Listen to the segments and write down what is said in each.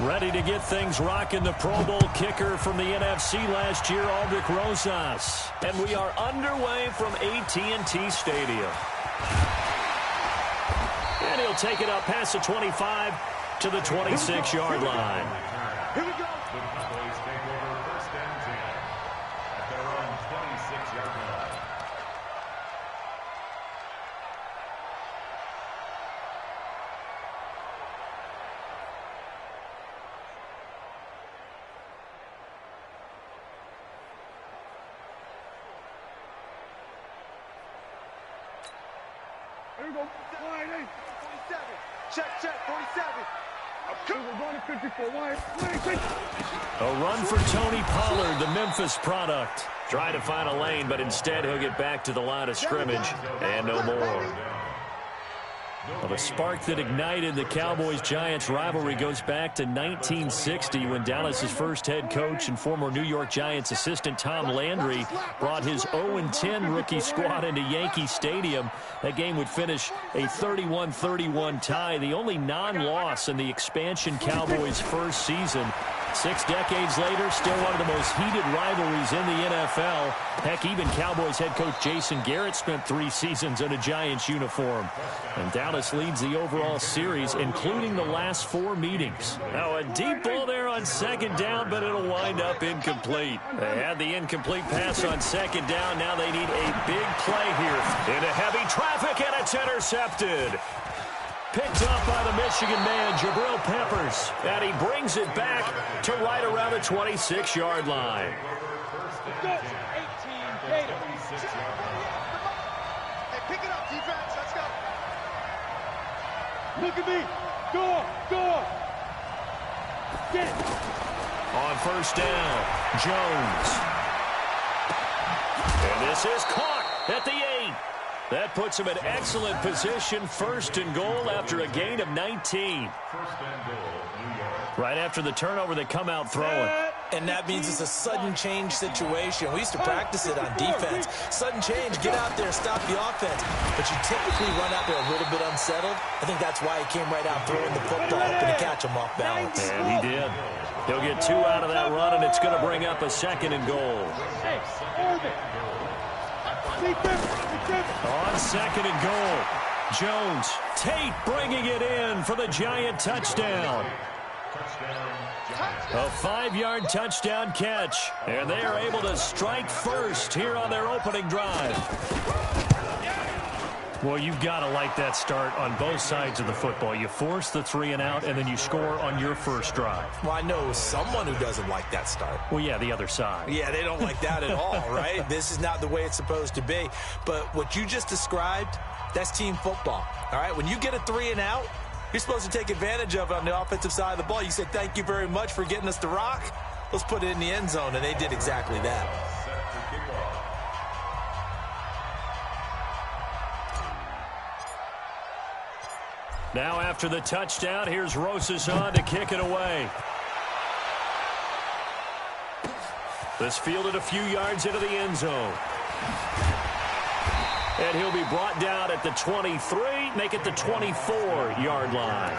Ready to get things rocking, the Pro Bowl kicker from the NFC last year, Aldrich Rosas. And we are underway from AT&T Stadium. And he'll take it up past the 25 to the 26-yard line. Here we go. The Cowboys take over first and 10 at their own 26-yard line. Here we go. 47. Check, 47. We're going to 54. A run for Tony Pollard, the Memphis product. Trying to find a lane, but instead he'll get back to the line of scrimmage and no more. Well, the spark that ignited the Cowboys-Giants rivalry goes back to 1960 when Dallas's first head coach and former New York Giants assistant Tom Landry brought his 0-10 rookie squad into Yankee Stadium. That game would finish a 31-31 tie, the only non-loss in the expansion Cowboys' first season. 6 decades later, still one of the most heated rivalries in the NFL. Heck, even Cowboys head coach Jason Garrett spent 3 seasons in a Giants uniform. And Dallas leads the overall series, including the last 4 meetings. Now, a deep ball there on second down, but it'll wind up incomplete. They had the incomplete pass on second down. Now they need a big play here. Into heavy traffic, and it's intercepted. Picked up by the Michigan man, Jabril Peppers. And he brings it back to right around the 26-yard line. Hey, pick it up, defense. Let's go. Look at me. Go. Get it. On first down, Jones. And this is caught at the 8. That puts him in excellent position, first and goal after a gain of 19. Right after the turnover, they come out throwing. And that means it's a sudden change situation. We used to practice it on defense. Sudden change, get out there, stop the offense. But you typically run out there a little bit unsettled. I think that's why he came right out throwing the football, hoping to catch him off balance. And he did. He'll get 2 out of that run, and it's going to bring up a second and goal. On second and goal, Jones. Tate bringing it in for the Giant touchdown. A 5-yard touchdown catch. And they are able to strike first here on their opening drive. Well, you've got to like that start on both sides of the football. You force the 3 and out, and then you score on your first drive. Well, I know someone who doesn't like that start. Well, yeah, the other side. Yeah, they don't like that at all, right? This is not the way it's supposed to be. But what you just described, that's team football, all right? When you get a 3 and out, you're supposed to take advantage of it on the offensive side of the ball. You said, thank you very much for getting us the rock. Let's put it in the end zone, and they did exactly that. Now after the touchdown, here's Rosas on to kick it away. This fielded a few yards into the end zone. And he'll be brought down at the 23, make it the 24-yard line.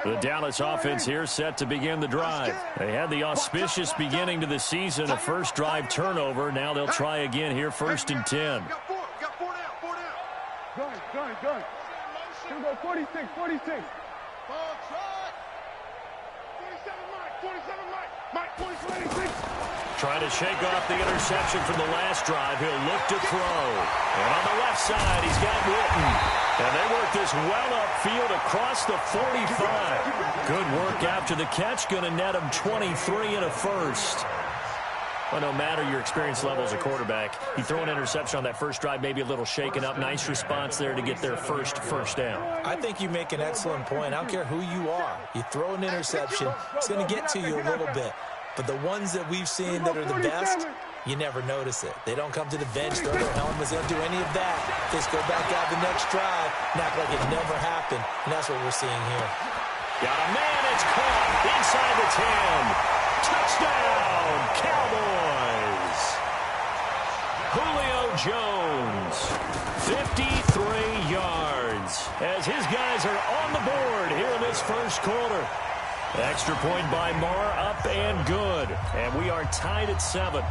The Dallas offense here set to begin the drive. They had the auspicious beginning to the season, a first drive turnover. Now they'll try again here, first and 10. Got 4 down. Gun. Here we go, 46. Ball track. 47, Mike. Trying to shake off the interception from the last drive. He'll look to throw. And on the left side, he's got Witten. And they work this well upfield across the 45. Good work after the catch. Going to net him 23 and a first. Well, no matter your experience level as a quarterback, you throw an interception on that first drive, maybe a little shaken up. Nice response there to get their first down. I think you make an excellent point. I don't care who you are. You throw an interception, it's going to get to you a little bit. But the ones that we've seen that are the best, you never notice it. They don't come to the bench, throw their helmets, they don't do any of that. They just go back out the next drive and act like it never happened. And that's what we're seeing here. Got a man, it's caught inside the 10. Touchdown, Cowboys. Julio Jones, 53 yards, as his guys are on the board here in this first quarter. Extra point by Marr, up and good. And we are tied at 7.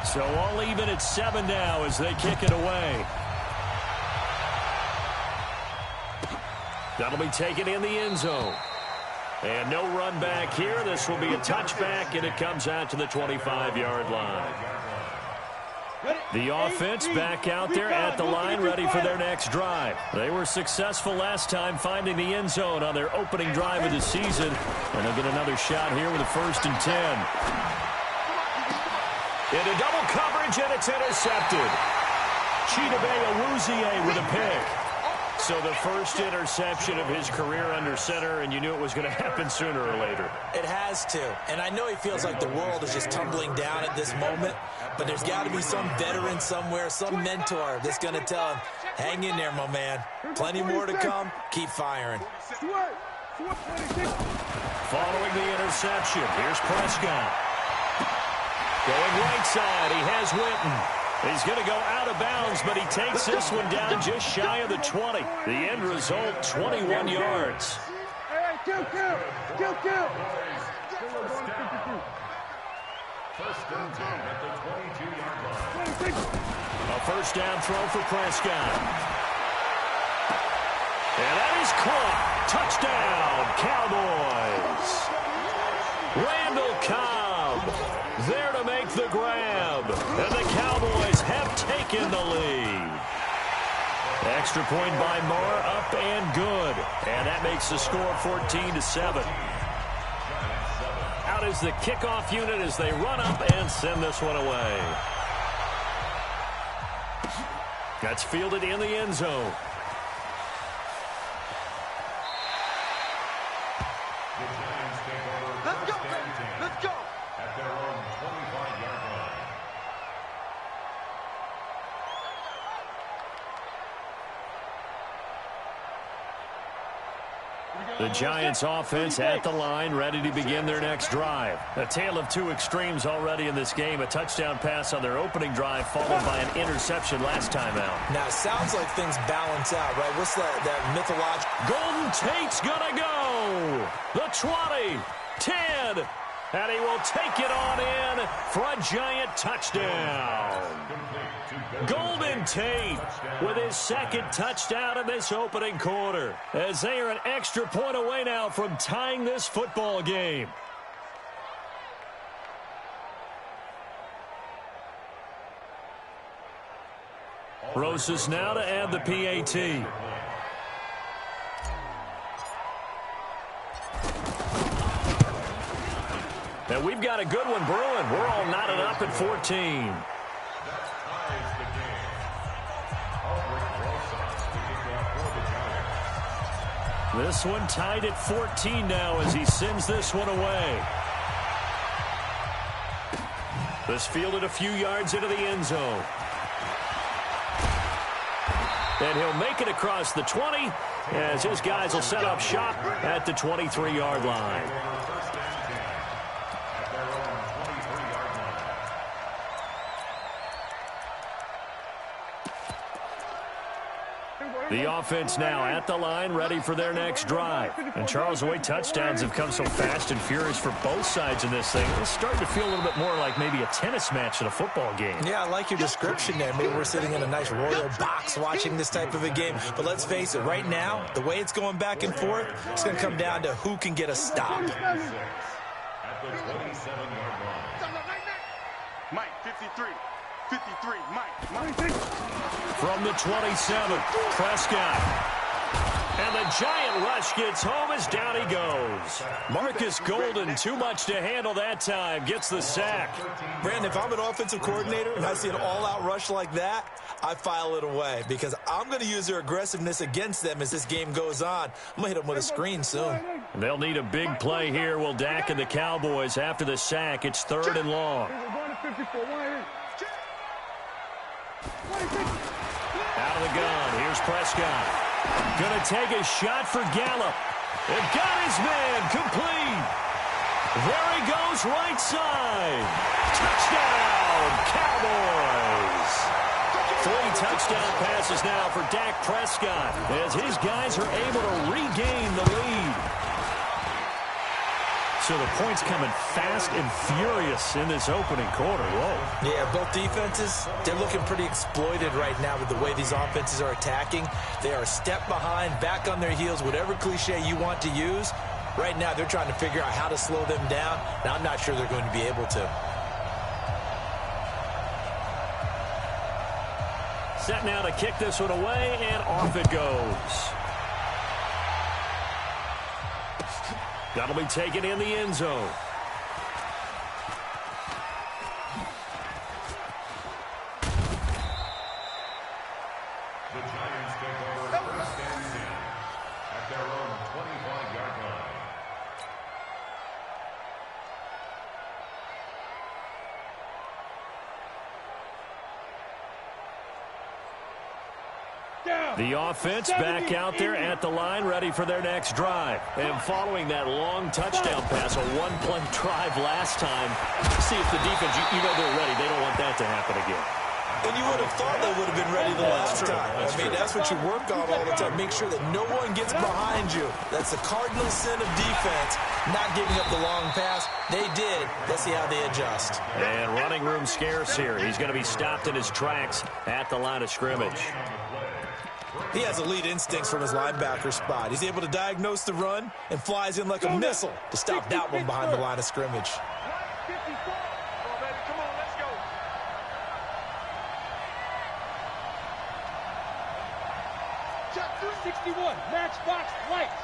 So all even at 7 now as they kick it away. That'll be taken in the end zone. And no run back here. This will be a touchback, and it comes out to the 25-yard line. The offense back out there at the line, ready for their next drive. They were successful last time finding the end zone on their opening drive of the season. And they'll get another shot here with a 1st and 10. Into double coverage, and it's intercepted. Chidobe Awuzie with a pick. So the first interception of his career under center, and you knew it was going to happen sooner or later. It has to. And I know he feels like the world is just tumbling down at this moment, but there's got to be some veteran somewhere, some mentor that's going to tell him, hang in there, my man. Plenty more to come. Keep firing. Following the interception, here's Prescott. Going right side, he has Witten. He's going to go out of bounds, but he takes this one down just shy of the 20. The end result, 21 yards. Kill. First and 10 at the 22-yard line. A first down throw for Prescott. And that is caught. Touchdown, Cowboys. Randall Cobb there to make the grab. And the Cowboys have taken the lead. Extra point by Marr, up and good. And that makes the score 14-7. Out is the kickoff unit as they run up and send this one away. That's fielded in the end zone. Let's go. At their own 25-yard line. The Giants offense at the line, ready to begin their next drive. A tale of two extremes already in this game. A touchdown pass on their opening drive, followed by an interception last time out. Now, it sounds like things balance out, right? What's that mythological? Golden Tate's gonna go. The 20, 10, and he will take it on in for a Giant touchdown. Golden Tate with his second touchdown in this opening quarter, as they are an extra point away now from tying this football game. Rosas now to add the PAT. And we've got a good one brewing. We're all knotted up at 14. This one tied at 14 now as he sends this one away. This fielded a few yards into the end zone. And he'll make it across the 20 as his guys will set up shop at the 23-yard line. The offense now at the line, ready for their next drive. And Charles, the way touchdowns have come so fast and furious for both sides in this thing, it's starting to feel a little bit more like maybe a tennis match in a football game. Yeah, I like your description there. Maybe we're sitting in a nice royal box watching this type of a game. But let's face it, right now, the way it's going back and forth, it's going to come down to who can get a stop. At the 27-yard line. Mike, 53, Mike. From the 27, Prescott. And the Giant rush gets home as down he goes. Marcus Golden, too much to handle that time, gets the sack. Brandon, if I'm an offensive coordinator and I see an all-out rush like that, I file it away because I'm going to use their aggressiveness against them as this game goes on. I'm going to hit them with a screen soon. They'll need a big play here. Will Dak and the Cowboys after the sack. It's 3rd and long. out of the gun. Here's Prescott. Going to take a shot for Gallup. And got his man complete. There he goes, right side. Touchdown, Cowboys. 3 touchdown passes now for Dak Prescott as his guys are able to regain the lead. So the points coming fast and furious in this opening quarter. Whoa. Yeah, both defenses, they're looking pretty exploited right now with the way these offenses are attacking. They are a step behind, back on their heels, whatever cliche you want to use. Right now, they're trying to figure out how to slow them down, and I'm not sure they're going to be able to. Set now to kick this one away, and off it goes. That'll be taken in the end zone. The Giants take over first and 10 at their own 25-yard line. The offense back out there at the line, ready for their next drive. And following that long touchdown pass, a one-play drive last time, see if the defense, you know they're ready. They don't want that to happen again. And you would have thought they would have been ready the last time. That's what you work on all the time. Make sure that no one gets behind you. That's the cardinal sin of defense, not giving up the long pass. They did. Let's see how they adjust. And running room scarce here. He's going to be stopped in his tracks at the line of scrimmage. He has elite instincts from his linebacker spot. He's able to diagnose the run and flies in like a missile to stop that one behind the line of scrimmage. Check 261, matchbox lights.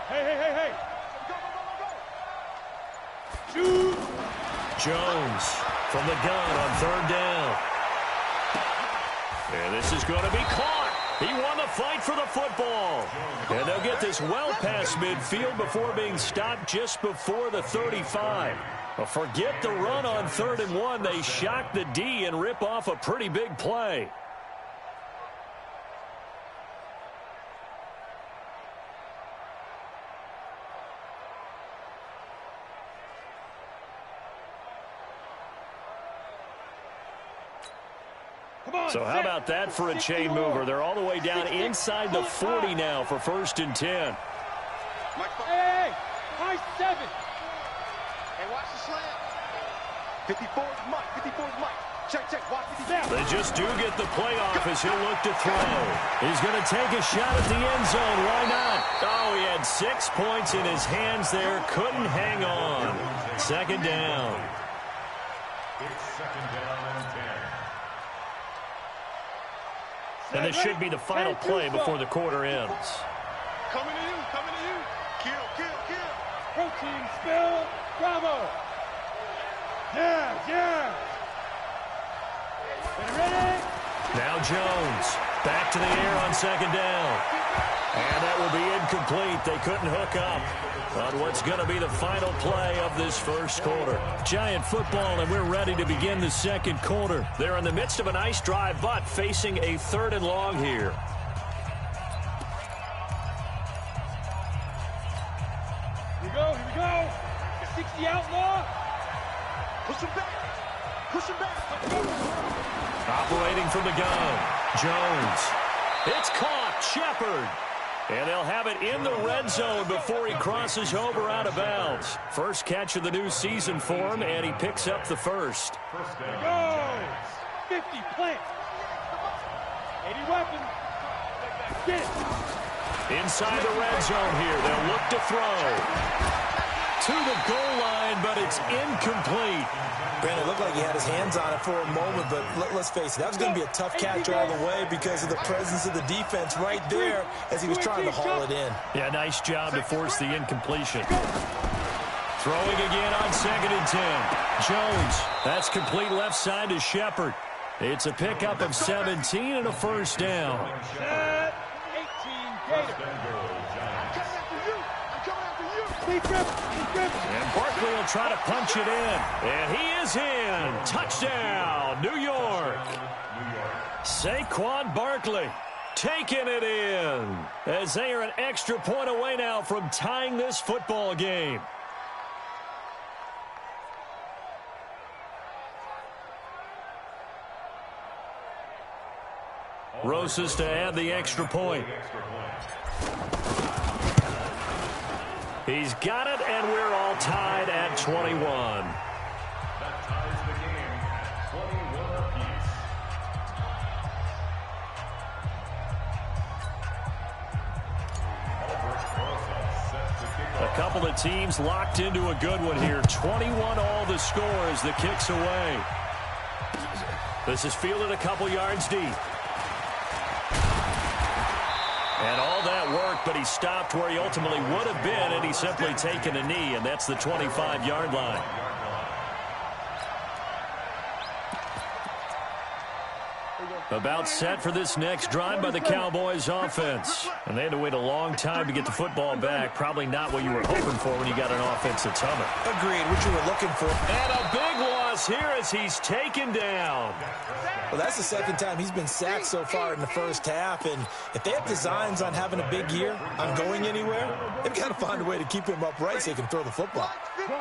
Hey. Go. Shoot. Jones from the gun on third down. And this is going to be caught. He won the fight for the football. And they'll get this well past midfield before being stopped just before the 35. But forget the run on 3rd and 1. They shock the D and rip off a pretty big play. So how about that for a chain mover? They're all the way down inside the 40 now for 1st and 10. Hey, high 7. Hey, watch the slant. 54's Mike. 54's Mike. Check. Watch 57. They just do get the play off as he'll look to throw. He's going to take a shot at the end zone. Why not? Oh, he had 6 points in his hands there. Couldn't hang on. 2nd down. It's 2nd down and 10. And this should be the final play before the quarter ends. Coming to you. Kill. Protein spill. Bravo. Yeah. Ready? Now Jones. Back to the air on 2nd down. And that will be incomplete. They couldn't hook up on what's going to be the final play of this 1st quarter. Giant football, and we're ready to begin the 2nd quarter. They're in the midst of a nice drive, but facing a 3rd and long here. Here we go. 60 outlaw. Push him back. Operating from the gun. Jones. It's caught. Shepard. And they'll have it in the red zone before he crosses over out of bounds. First catch of the new season for him, and he picks up the 1st. Go! 50 plant. 80 weapon. Get it. Inside the red zone here. They'll look to throw. To the goal line, but it's incomplete. Brandon, it looked like he had his hands on it for a moment, but let's face it, that was going to be a tough catch all the way because of the presence of the defense right there as he was trying to haul it in. Yeah, nice job to force the incompletion. Throwing again on 2nd and 10. Jones, that's complete left side to Shepard. It's a pickup of 17 and a 1st down. 18 Gator. And Barkley will try to punch it in. And he is in. Touchdown, New York. Saquon Barkley taking it in as they are an extra point away now from tying this football game. Rosas to add the extra point. He's got it, and we're all tied at 21. That ties the game at 21 apiece. A couple of teams locked into a good one here. 21 all the score as the kick's away. This is fielded a couple yards deep. And all that work, but he stopped where he ultimately would have been, and he's simply taken a knee, and that's the 25-yard line. About set for this next drive by the Cowboys offense. And they had to wait a long time to get the football back. Probably not what you were hoping for when you got an offense that's humming. Agreed, what you were looking for. And a big loss here as he's taken down. Well, that's the second time he's been sacked so far in the first half. And if they have designs on having a big year, on going anywhere, they've got to find a way to keep him upright so he can throw the football.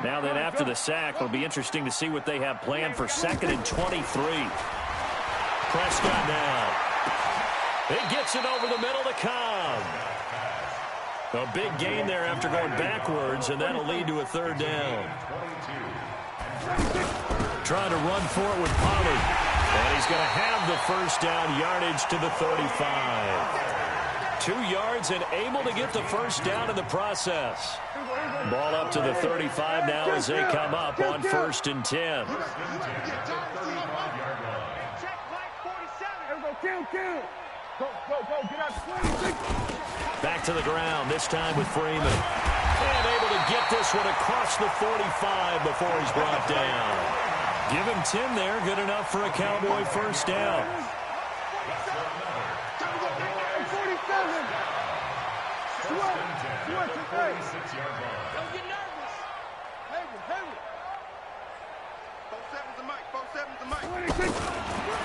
Now then, after the sack, it'll be interesting to see what they have planned for 2nd and 23. Prescott now. He gets it over the middle to Cobb. A big gain there after going backwards, and that'll lead to a 3rd down. Trying to run for it with Pollard. And he's going to have the 1st down yardage to the 35. 2 yards and able to get the 1st down in the process. Ball up to the 35 now as they come up on 1st and 10. Back to the ground, this time with Freeman. And able to get this one across the 45 before he's brought down. Give him 10 there, good enough for a Cowboy 1st down.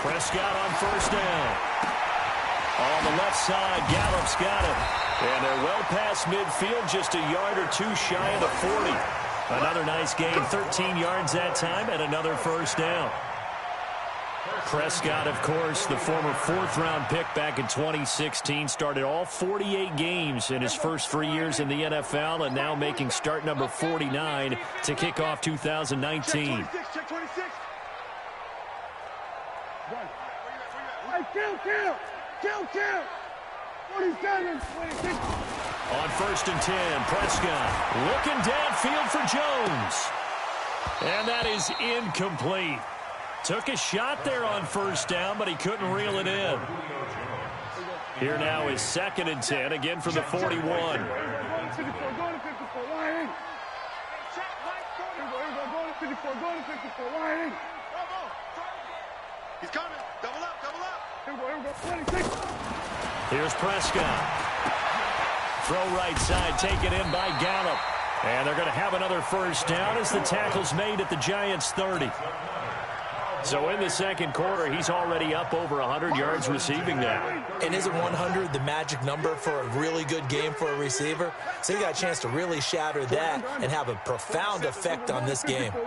Prescott on 1st down. On the left side, Gallup's got it. And they're well past midfield, just a yard or 2 shy of the 40. Another nice gain, 13 yards that time, and another 1st down. Prescott, of course, the former 4th-round pick back in 2016, started all 48 games in his first 3 years in the NFL, and now making start number 49 to kick off 2019. Kill. 47, 26. On 1st and 10, Prescott looking downfield for Jones. And that is incomplete. Took a shot there on 1st down, but he couldn't reel it in. Here now is 2nd and 10, again from the 41. He's coming. Double up. Here's Prescott. Throw right side, taken in by Gallup. And they're going to have another 1st down as the tackle's made at the Giants' 30. So in the 2nd quarter, he's already up over 100 yards receiving now. And isn't 100 the magic number for a really good game for a receiver? So he got a chance to really shatter that and have a profound effect on this game. All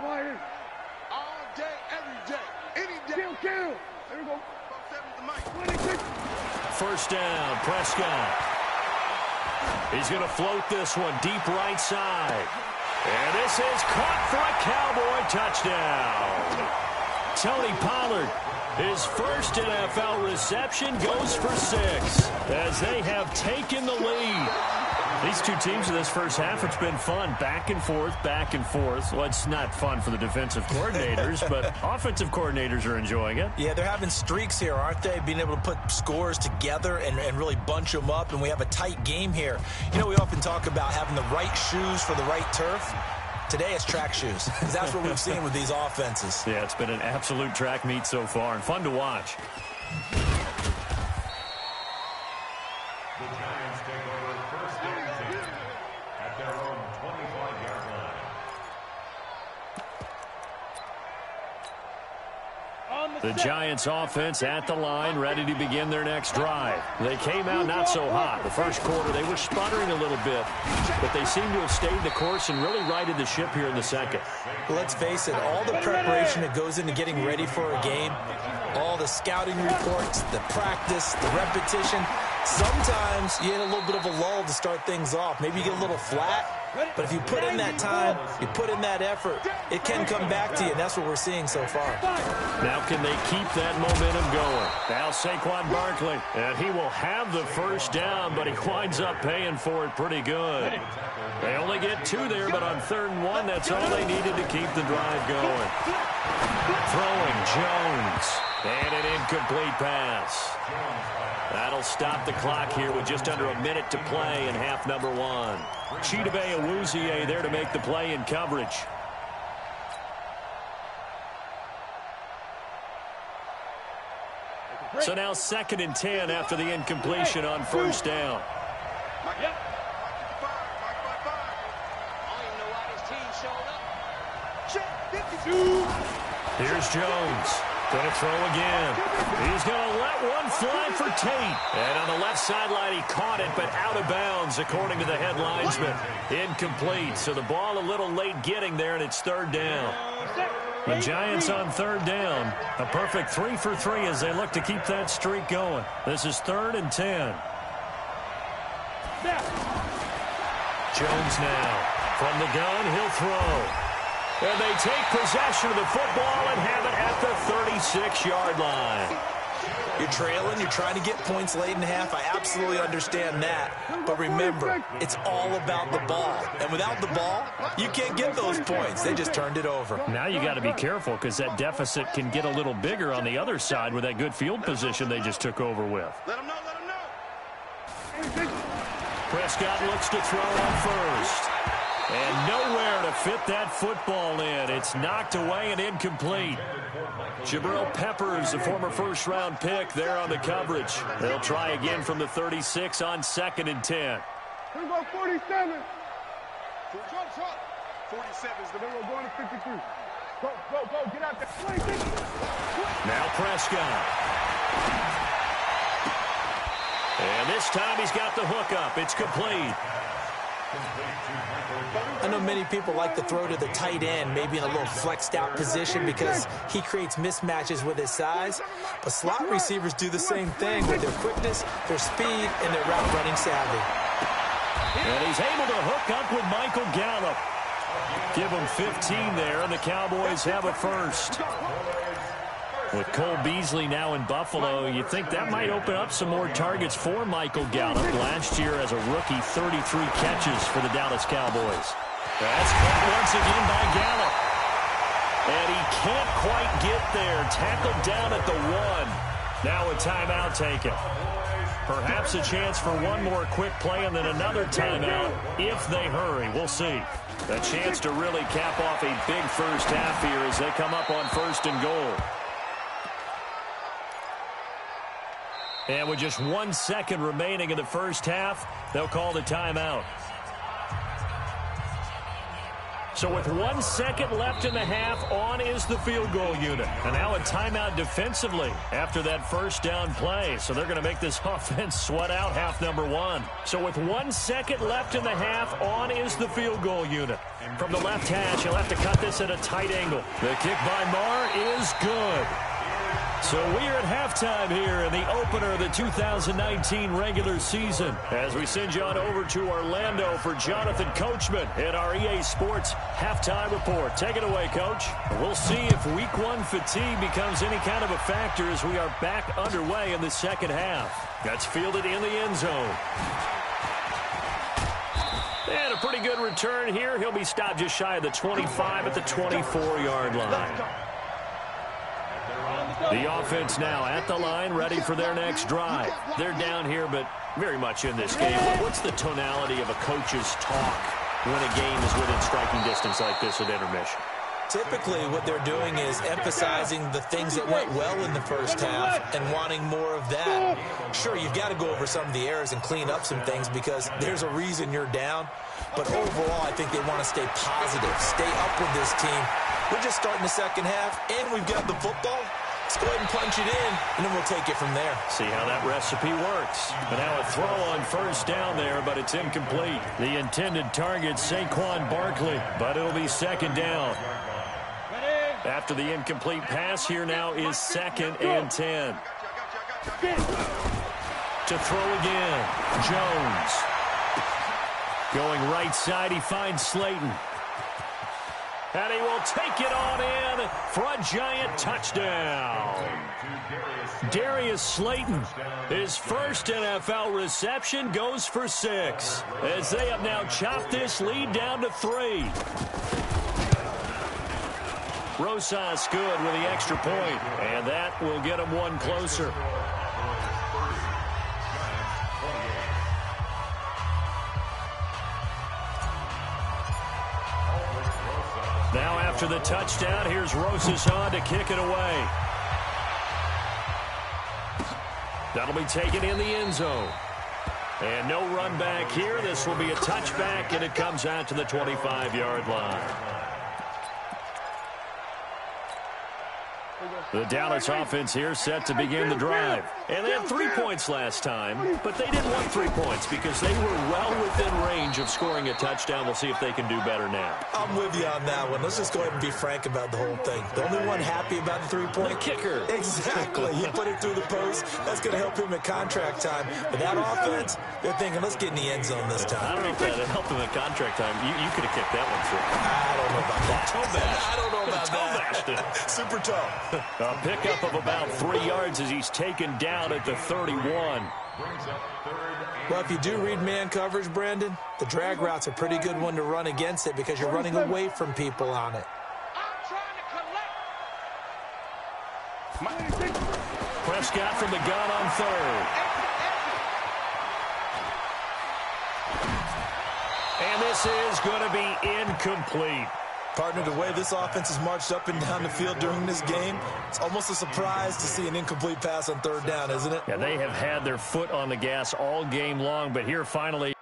day, every day, any day. Kill. 1st down, Prescott. He's going to float this one deep right side. And this is caught for a Cowboy touchdown. Tony Pollard, his first NFL reception, goes for 6 as they have taken the lead. These two teams in this first half, it's been fun. Back and forth. Well, it's not fun for the defensive coordinators, but offensive coordinators are enjoying it. Yeah, they're having streaks here, aren't they? Being able to put scores together and really bunch them up, and we have a tight game here. You know, we often talk about having the right shoes for the right turf. Today it's track shoes, because that's what we've seen with these offenses. Yeah, it's been an absolute track meet so far, and fun to watch. The Giants take over 1st and 10 at their own 25-yard line. The Giants offense at the line, ready to begin their next drive. They came out not so hot. The first quarter, they were sputtering a little bit, but they seem to have stayed the course and really righted the ship here in the second. Let's face it, all the preparation that goes into getting ready for a game, all the scouting reports, the practice, the repetition, sometimes you get a little bit of a lull to start things off. Maybe you get a little flat, but if you put in that time, you put in that effort, it can come back to you, and that's what we're seeing so far. Now can they keep that momentum going? Now Saquon Barkley, and he will have the first down, but he winds up paying for it pretty good. They only get 2 there, but on 3rd and 1, that's all they needed to keep the drive going. Throwing Jones, and an incomplete pass. That'll stop the clock here with just under a minute to play in half number 1. Chidobe Awuzie there to make the play in coverage. So now 2nd and 10 after the incompletion on 1st down. Here's Jones. Going to throw again. He's going to let one fly for Tate. And on the left sideline, he caught it, but out of bounds, according to the head linesman. Incomplete. So the ball a little late getting there, and it's 3rd down. The Giants on 3rd down. A perfect 3 for 3 as they look to keep that streak going. This is 3rd and 10. Jones now. From the gun, he'll throw. And they take possession of the football and have it at the 36-yard line. You're trailing, you're trying to get points late in half. I absolutely understand that. But remember, it's all about the ball. And without the ball, you can't get those points. They just turned it over. Now you got to be careful because that deficit can get a little bigger on the other side with that good field position they just took over with. Let him know, let him know. Prescott looks to throw on 1st. And nowhere to fit that football in. It's knocked away and incomplete. Jabril Peppers, the former 1st-round pick, there on the coverage. They'll try again from the 36 on 2nd and 10. Here we go, 47. 47 is the Then we're going to 53. Go, get out there. 26. Now Prescott. And this time he's got the hook up. It's complete. I know many people like to throw to the tight end, maybe in a little flexed out position because he creates mismatches with his size. But slot receivers do the same thing with their quickness, their speed, and their route running savvy. And he's able to hook up with Michael Gallup. Give him 15 there, and the Cowboys have a first. With Cole Beasley now in Buffalo, you think that might open up some more targets for Michael Gallup. Last year as a rookie, 33 catches for the Dallas Cowboys. That's caught once again by Gallup. And he can't quite get there. Tackled down at the 1. Now a timeout taken. Perhaps a chance for one more quick play and then another timeout if they hurry. We'll see. A chance to really cap off a big first half here as they come up on 1st and goal. And with just 1 second remaining in the first half, they'll call the timeout. So with 1 second left in the half, on is the field goal unit. And now a timeout defensively after that first down play. So they're going to make this offense sweat out half number 1. So with 1 second left in the half, on is the field goal unit. From the left hash, he'll have to cut this at a tight angle. The kick by Marr is good. So we're at halftime here in the opener of the 2019 regular season as we send you on over to Orlando for Jonathan Coachman in our EA Sports halftime report. Take it away, Coach. We'll see if week 1 fatigue becomes any kind of a factor as we are back underway in the second half. That's fielded in the end zone. And a pretty good return here. He'll be stopped just shy of the 25 at the 24-yard line. The offense now at the line, ready for their next drive. They're down here, but very much in this game. What's the tonality of a coach's talk when a game is within striking distance like this at intermission? Typically, what they're doing is emphasizing the things that went well in the first half and wanting more of that. Sure, you've got to go over some of the errors and clean up some things because there's a reason you're down. But overall, I think they want to stay positive, stay up with this team. We're just starting the second half, and we've got the football. Let's go ahead and punch it in, and then we'll take it from there. See how that recipe works. But now a throw on first down there, but it's incomplete. The intended target, Saquon Barkley, but it'll be second down. After the incomplete pass, here now is 2nd and 10. To throw again, Jones. Going right side, he finds Slayton. And he will take it on in for a giant touchdown. Darius Slayton, his first NFL reception, goes for 6. As they have now chopped this lead down to 3. Rosas good with the extra point, and that will get him one closer. Now after the touchdown, here's Rosas on to kick it away. That'll be taken in the end zone. And no run back here. This will be a touchback, and it comes out to the 25-yard line. The Dallas offense here set to begin the drive. And they had 3 points last time, but they didn't want 3 points because they were well within range of scoring a touchdown. We'll see if they can do better now. I'm with you on that one. Let's just go ahead and be frank about the whole thing. The only one happy about the 3-point? The kicker. Exactly. He put it through the post. That's going to help him at contract time. But that offense, they're thinking, let's get in the end zone this time. I don't know if that helped him at contract time. You could have kicked that one through. I don't know about that. Toe bash. I don't know about that. that. Super tall. A pickup of about 3 yards as he's taken down at the 31. Well, if you do read man coverage, Brandon, the drag route's a pretty good one to run against it because you're running away from people on it. Prescott from the gun on 3rd. And this is going to be incomplete. Partner, the way this offense has marched up and down the field during this game, it's almost a surprise to see an incomplete pass on 3rd down, isn't it? Yeah, they have had their foot on the gas all game long, but here finally...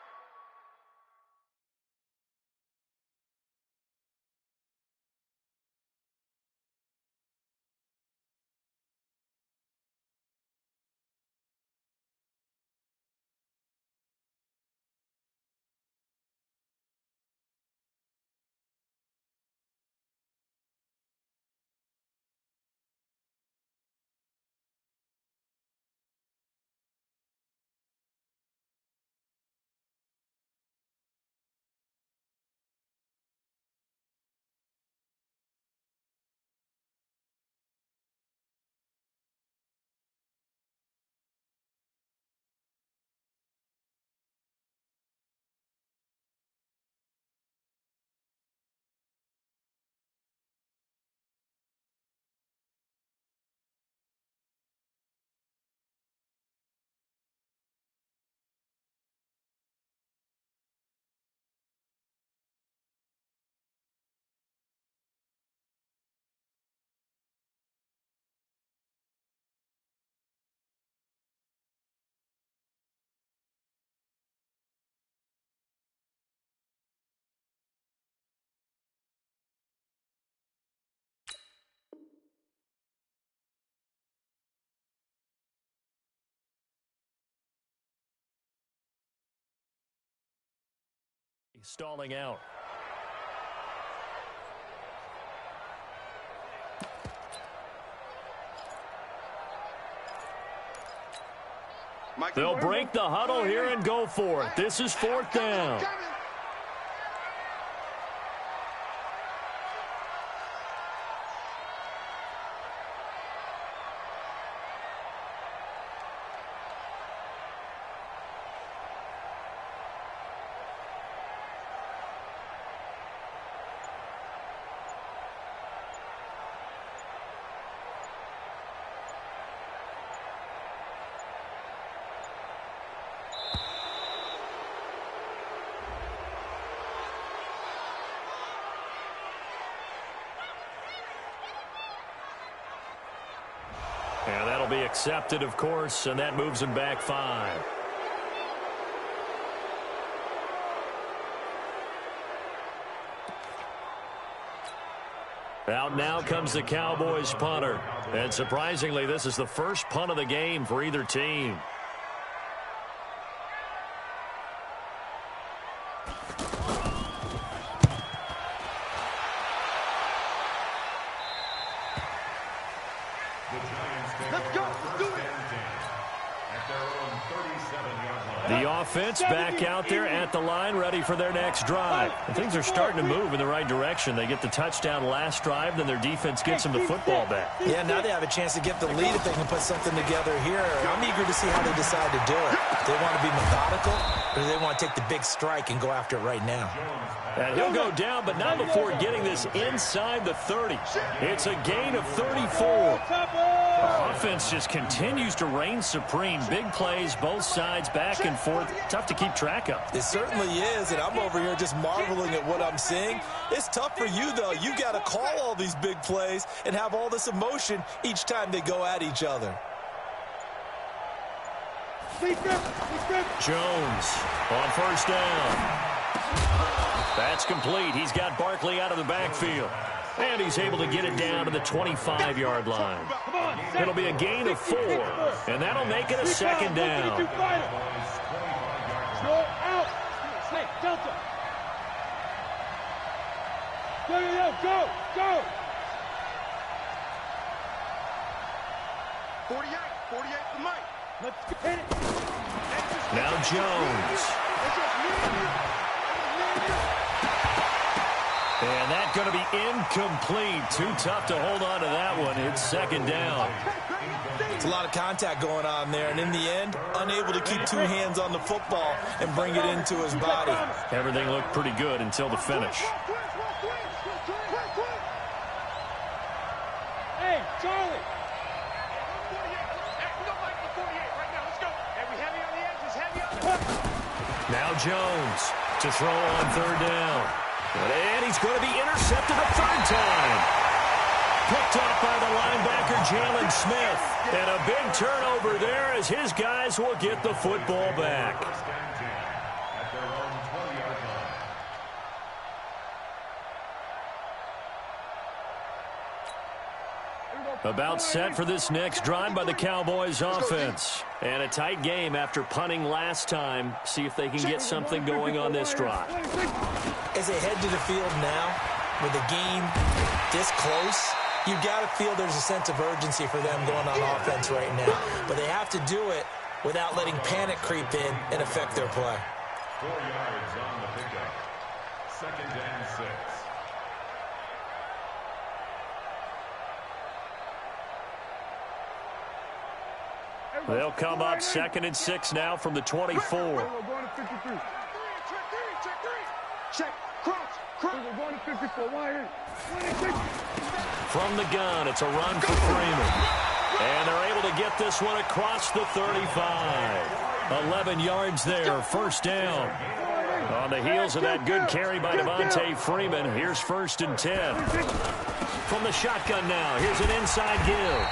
Stalling out. They'll break the huddle here and go for it. This is 4th down. And that'll be accepted, of course, and that moves him back 5. Out now comes the Cowboys punter. And surprisingly, this is the first punt of the game for either team. Let's go. Let's do it. The offense back out there at the line, ready for their next drive. And things are starting to move in the right direction. They get the touchdown last drive, then their defense gets them the football back. Yeah, now they have a chance to get the lead if they can put something together here. I'm eager to see how they decide to do it. Do they want to be methodical, or do they want to take the big strike and go after it right now? And he'll go down, but not before getting this inside the 30. It's a gain of 34. The offense just continues to reign supreme. Big plays, both sides, back and forth. Tough to keep track of. It certainly is, and I'm over here just marveling at what I'm seeing. It's tough for you, though. You got to call all these big plays and have all this emotion each time they go at each other. Jones on first down. That's complete. He's got Barkley out of the backfield. And he's able to get it down to the 25-yard line. It'll be a gain of 4, and that'll make it a second down. Go out. Hey, Delta. Go. 48 for Mike. Let's hit it. Now Jones. And that's going to be incomplete. Too tough to hold on to that one. It's second down. It's a lot of contact going on there, and in the end, unable to keep two hands on the football and bring it into his body. Everything looked pretty good until the finish. Hey, Charlie. Now Jones to throw on third down. And he's going to be intercepted a third time. Picked off by the linebacker, Jalen Smith. And a big turnover there as his guys will get the football back. About set for this next drive by the Cowboys offense. And a tight game after punting last time. See if they can get something going on this drive. As they head to the field now, with the game this close, you've got to feel there's a sense of urgency for them going on offense right now. But they have to do it without letting panic creep in and affect their play. 4 yards on the pickup. Second and 6. They'll come up 2nd and 6 now from the 24. We're going to 53. Check. Crouch. We're going to 54. From the gun, it's a run for Freeman. And they're able to get this one across the 35. 11 yards there, first down. On the heels of that good carry by Devontae Freeman, here's 1st and 10. From the shotgun now, here's an inside give.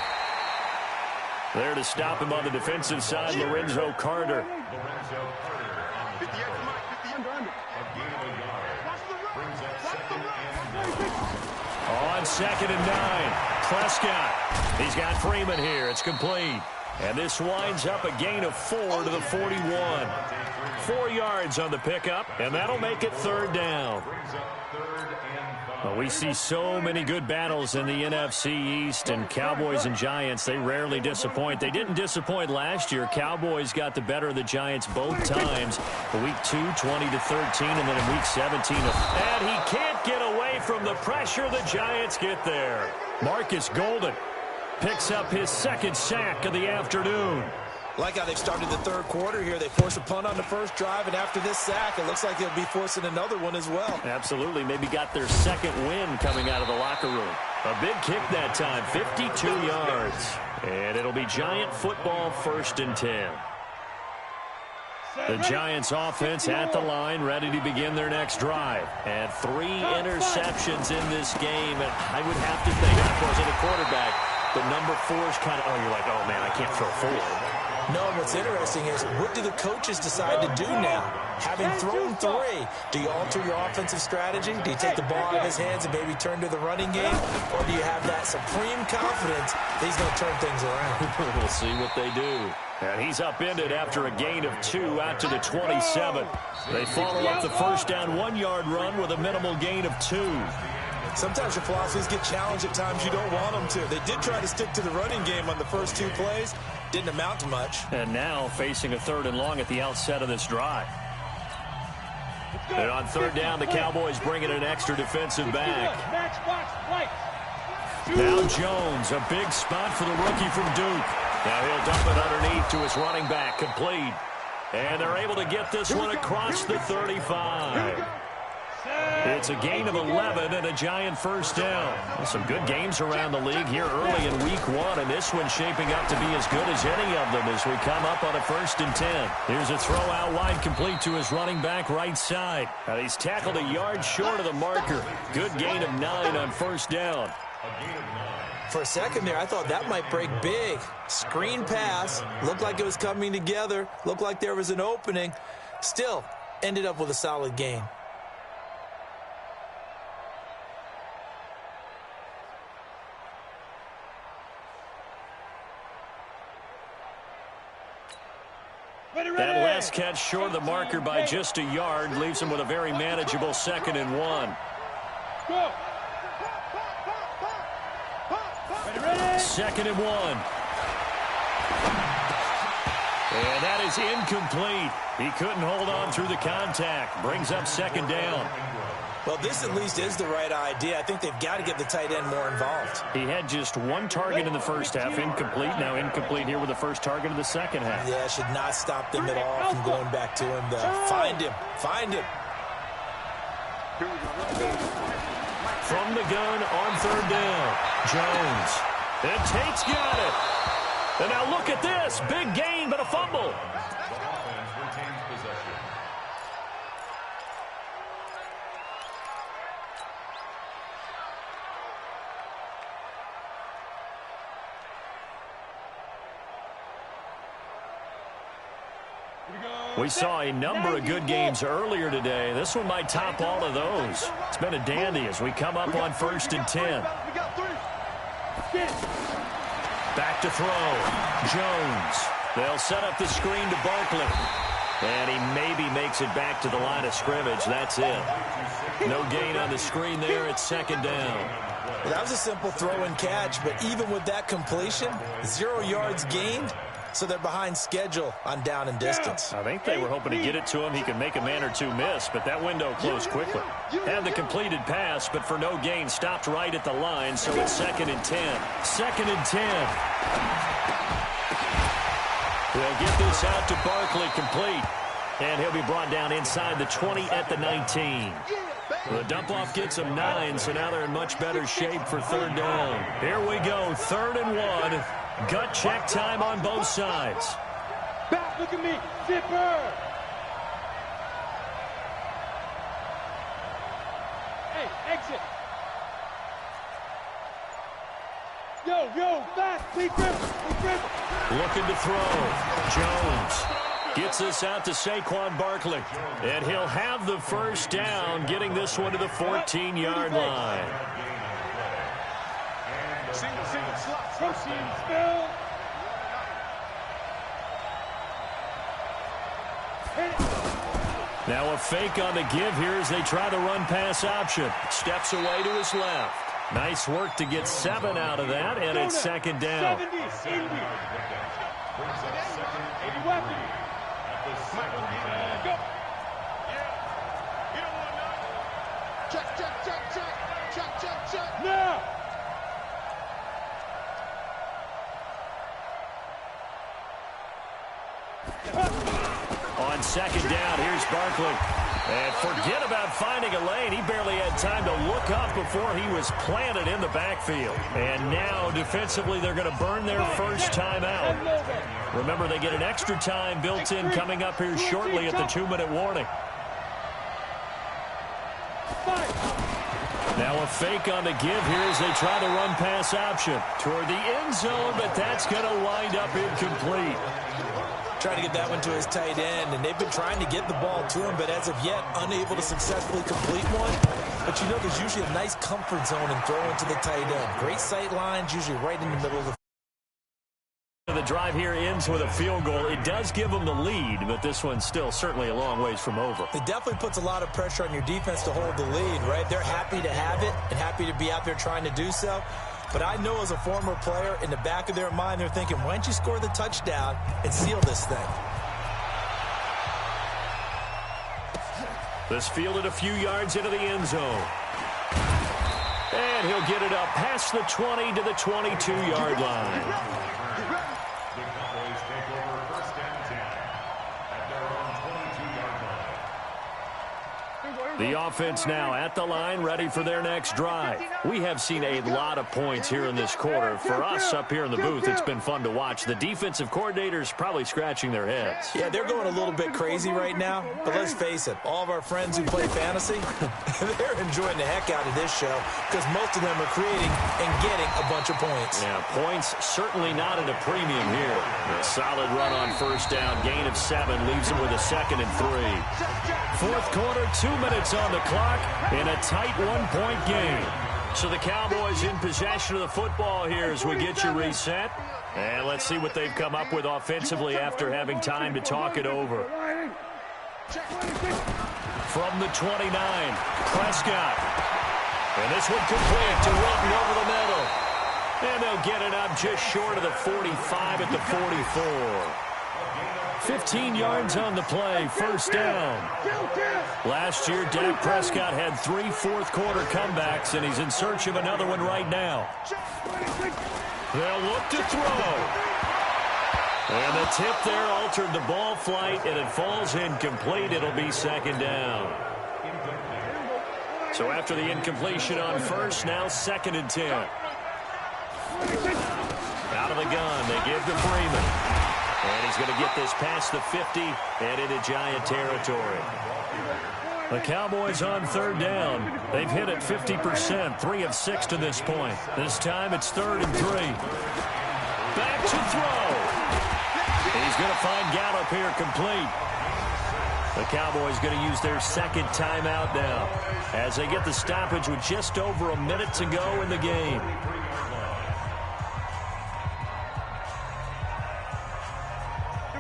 There to stop him on the defensive side, Lorenzo Carter. On 2nd and 9, Prescott. He's got Freeman here. It's complete. And this winds up a gain of 4 to the 41. 4 yards on the pickup, and that'll make it third down. Well, we see so many good battles in the NFC East, and Cowboys and Giants, they rarely disappoint. They didn't disappoint last year. Cowboys got the better of the Giants both times. For week 2, 20-13, and then in week 17. And he can't get away from the pressure the Giants get there. Marcus Golden picks up his 2nd sack of the afternoon. Like how they've started the third quarter here. They force a punt on the first drive, and after this sack, it looks like they'll be forcing another one as well. Absolutely. Maybe got their 2nd win coming out of the locker room. A big kick that time, 52 yards. And it'll be Giant football, 1st and 10. The Giants offense at the line, ready to begin their next drive. And 3 interceptions in this game. And I would have to think, of course, at a quarterback, the number 4 is kind of, oh, you're like, oh, man, I can't throw 4. No, what's interesting is, what do the coaches decide to do now? Having thrown 3, do you alter your offensive strategy? Do you take the ball out of his hands and maybe turn to the running game? Or do you have that supreme confidence that he's going to turn things around? We'll see what they do. And he's upended after a gain of 2 out to the 27. They follow up the first down 1-yard run with a minimal gain of 2. Sometimes your philosophies get challenged at times you don't want them to. They did try to stick to the running game on the first 2 plays. Didn't amount to much. And now facing a 3rd and long at the outset of this drive. And on 3rd down, the Cowboys bring in an extra defensive back. Now Jones, a big spot for the rookie from Duke. Now he'll dump it underneath to his running back, complete. And they're able to get this one across the 35. It's a gain of 11 and a giant first down. Some good games around the league here early in week 1, and this one's shaping up to be as good as any of them as we come up on a 1st and 10. Here's a throw out wide, complete to his running back right side. And he's tackled a yard short of the marker. Good gain of 9 on 1st down. For a second there, I thought that might break big. Screen pass. Looked like it was coming together. Looked like there was an opening. Still, ended up with a solid gain. That last catch short of the marker by just a yard leaves him with a very manageable 2nd and 1. Go. 2nd and 1. And that is incomplete. He couldn't hold on through the contact. Brings up 2nd down. Well, this at least is the right idea. I think they've got to get the tight end more involved. He had just 1 target in the first half, incomplete. Now incomplete here with the first target of the second half. Yeah, should not stop them at all from going back to him, though. Find him. Find him. From the gun on 3rd down. Jones. And Tate's got it. And now look at this. Big gain, but a fumble. We saw a number of good games earlier today. This one might top all of those. It's been a dandy as we come up on 1st and 10. Back to throw. Jones. They'll set up the screen to Barkley. And he maybe makes it back to the line of scrimmage. That's it. No gain on the screen there. It's 2nd down. Well, that was a simple throw and catch, but even with that completion, 0 yards gained. So they're behind schedule on down and distance. I think they were hoping to get it to him. He could make a man or 2 miss, but that window closed quickly. Had the completed pass, but for no gain, stopped right at the line, so it's 2nd and 10. 2nd and 10. They'll get this out to Barkley, complete. And he'll be brought down inside the 20 at the 19. The dump-off gets him 9, so now they're in much better shape for 3rd down. Here we go, 3rd and 1. Gut check time on both sides. Back, look at me. Zipper. Hey, exit. Yo, back. Please grip. Looking to throw. Jones gets this out to Saquon Barkley. And he'll have the first down, getting this one to the 14-yard line. Now a fake on the give here as they try the run-pass option. Steps away to his left. Nice work to get 7 out of that, and it's 2nd down. 70, 80 weapon. Go. Check. Now. On 2nd down, here's Barkley. And forget about finding a lane. He barely had time to look up before he was planted in the backfield. And now, defensively, they're going to burn their first time out. Remember, they get an extra time built in coming up here shortly at the 2-minute warning. Now a fake on the give here as they try the run pass option toward the end zone, but that's going to wind up incomplete. Trying to get that one to his tight end, and they've been trying to get the ball to him, but as of yet, unable to successfully complete one. But you know, there's usually a nice comfort zone in throwing to the tight end. Great sight lines, usually right in the middle of the The drive here ends with a field goal. It does give them the lead, but this one's still certainly a long ways from over. It definitely puts a lot of pressure on your defense to hold the lead, right? They're happy to have it and happy to be out there trying to do so. But I know as a former player, in the back of their mind, they're thinking, why don't you score the touchdown and seal this thing? This fielded a few yards into the end zone. And he'll get it up past the 20 to the 22-yard line. The Cowboys take over first and 10 at their own 22-yard line. The offense now at the line, ready for their next drive. We have seen a lot of points here in this quarter. For us up here in the booth, it's been fun to watch. The defensive coordinators probably scratching their heads. Yeah, they're going a little bit crazy right now. But let's face it, all of our friends who play fantasy, they're enjoying the heck out of this show because most of them are creating and getting a bunch of points. Yeah, points certainly not at a premium here. A solid run on first down. Gain of 7 leaves them with a 2nd and 3. Fourth quarter, 2 minutes on the clock in a tight one-point game. So the Cowboys in possession of the football here as we get you reset. And let's see what they've come up with offensively after having time to talk it over. From the 29, Prescott. And this one complete to Wilton over the middle. And they'll get it up just short of the 45 at the 44. 15 yards on the play, first down. Last year, Dak Prescott had 3 fourth-quarter comebacks, and he's in search of another one right now. They'll look to throw. And the tip there altered the ball flight, and it falls incomplete. It'll be 2nd down. So after the incompletion on first, now 2nd and 10. Out of the gun, they give to Freeman. And he's going to get this past the 50 and into Giant territory. The Cowboys on 3rd down. They've hit it 50%, 3 of 6 to this point. This time it's 3rd and 3. Back to throw. He's going to find Gallup here complete. The Cowboys going to use their 2nd timeout now as they get the stoppage with just over a minute to go in the game.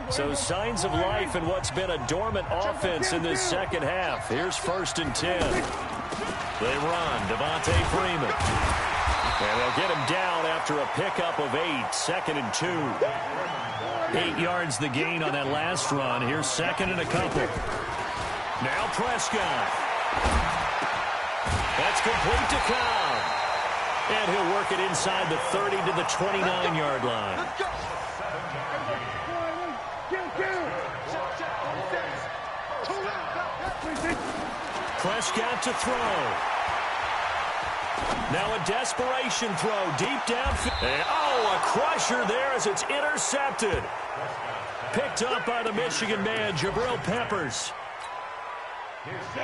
So signs of life in what's been a dormant offense in this second half. Here's 1st and 10. They run, Devontae Freeman. And they'll get him down after a pickup of 8, 2nd and 2. 8 yards the gain on that last run. Here's 2nd and a couple. Now Prescott. That's complete to Cobb. And he'll work it inside the 30 to the 29-yard line. Prescott to throw. Now a desperation throw deep downfield. Oh, a crusher there as it's intercepted. Picked up by the Michigan man, Jabril Peppers.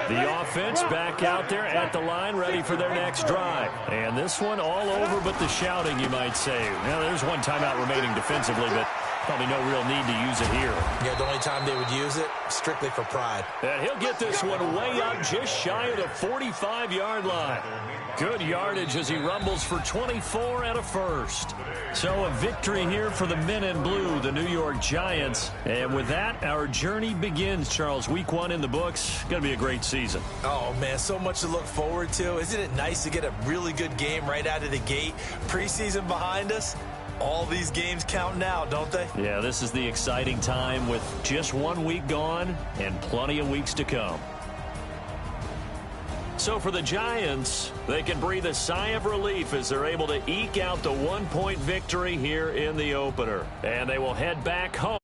The offense back out there at the line, ready for their next drive. And this one all over but the shouting, you might say. Now, there's one timeout remaining defensively, but probably no real need to use it here. Yeah, the only time they would use it, strictly for pride. And he'll get this one way up just shy of the 45-yard line. Good yardage as he rumbles for 24 and a first. So a victory here for the men in blue, the New York Giants. And with that, our journey begins, Charles. Week 1 in the books. Going to be a great season. Oh, man, so much to look forward to. Isn't it nice to get a really good game right out of the gate? Preseason behind us. All these games count now, don't they? Yeah, this is the exciting time with just 1 week gone and plenty of weeks to come. So for the Giants, they can breathe a sigh of relief as they're able to eke out the 1-point victory here in the opener. And they will head back home.